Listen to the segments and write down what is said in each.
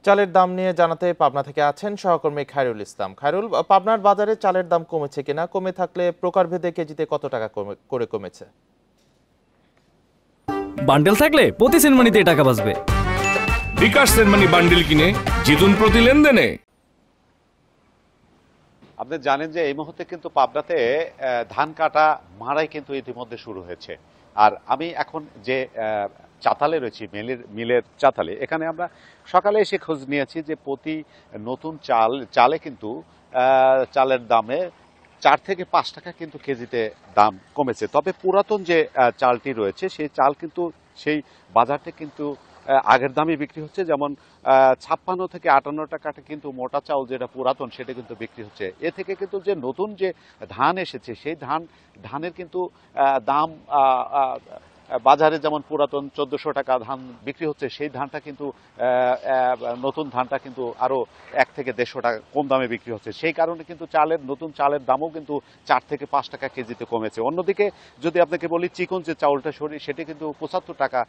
চালের দাম নিয়ে জানাতে পাবনা থেকে আছেন সহকর্মী খায়রুল ইসলাম। খায়রুল, পাবনার বাজারে চালের দাম কমেছে কিনা, কমে থাকলে প্রকারভেদে কেজিতে কত টাকা করে কমেছে? বান্ডেল থাকলে প্রতি সেনমানিতে টাকা বাঁচবে। বিকাশ সেনমানি বান্ডেল কিনে জিতুন প্রতি লেনদেনে। আপনি জানেন যে এই মুহূর্তে কিন্তু পাবনাতে ধান কাটা মাড়াই কিন্তু ইতিমধ্যে শুরু হয়েছে। আর আমি এখন যে চাতালে রয়েছি, মিলের চাতালে, এখানে আমরা সকালে এসে খোঁজ নিয়েছি যে প্রতি নতুন চালে কিন্তু চালের দামে 4 থেকে 5 টাকা কিন্তু কেজিতে দাম কমেছে। তবে পুরাতন যে চালটি রয়েছে সেই চাল কিন্তু সেই বাজারতে কিন্তু আগের দামে বিক্রি হচ্ছে, যেমন 56 থেকে 58 টাকাটা কিন্তু মোটা চাউল যেটা পুরাতন সেটা কিন্তু বিক্রি হচ্ছে। এ থেকে কিন্তু যে নতুন যে ধান এসেছে সেই ধানের কিন্তু দাম বাজারে যেমন পুরাতন 1400 টাকা ধান বিক্রি হচ্ছে, সেই ধানটা কিন্তু নতুন ধানটা কিন্তু আরো 1 থেকে 150 টাকা কম দামে বিক্রি হচ্ছে। সেই কারণে কিন্তু নতুন চালের দামও কিন্তু 4 থেকে 5 টাকা কেজিতে কমেছে। অন্যদিকে যদি আপনাকে বলি, চিকন যে চাউলটা সেটি কিন্তু 75 টাকা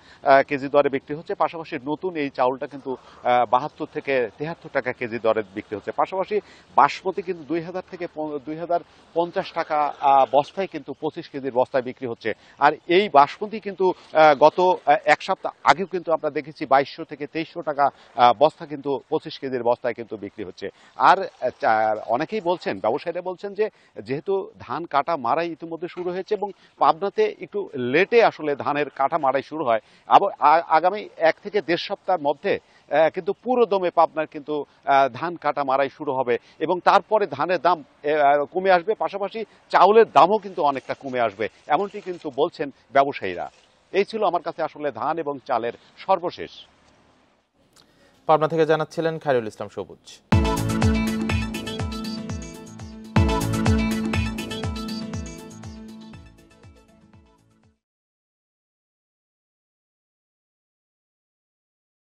কেজি দরে বিক্রি হচ্ছে। পাশাপাশি নতুন এই চাউলটা কিন্তু 72 থেকে 73 টাকা কেজি দরে বিক্রি হচ্ছে। পাশাপাশি বাসমতি কিন্তু 2000 থেকে 2050 টাকা বস্তায় কিন্তু 25 কেজির বস্তায় বিক্রি হচ্ছে। আর এই বাসমতি কিন্তু গত এক সপ্তাহ আগেও কিন্তু আমরা দেখেছি 2200 থেকে 2300 টাকা বস্তা কিন্তু 25 কেজির বস্তায় কিন্তু বিক্রি হচ্ছে। আর অনেকেই বলছেন, ব্যবসায়ীরা বলছেন যে যেহেতু ধান কাটা মারাই ইতিমধ্যে শুরু হয়েছে এবং পাবনাতে একটু লেটে আসলে ধানের কাটা মারাই শুরু হয়, আবার আগামী 1 থেকে 1.5 সপ্তাহের মধ্যে কিন্তু পুরো দমে পাবনার কিন্তু ধান কাটা মারাই শুরু হবে এবং তারপরে ধানের দাম কমে আসবে, পাশাপাশি চাউলের দামও কিন্তু অনেকটা কমে আসবে, এমনটি কিন্তু বলছেন ব্যবসায়ীরা। এই ছিল আমার কাছে আসলে ধান এবং চালের সর্বশেষ। পাবনা থেকে জানাচ্ছিলেন খায়রুল ইসলাম সবুজ।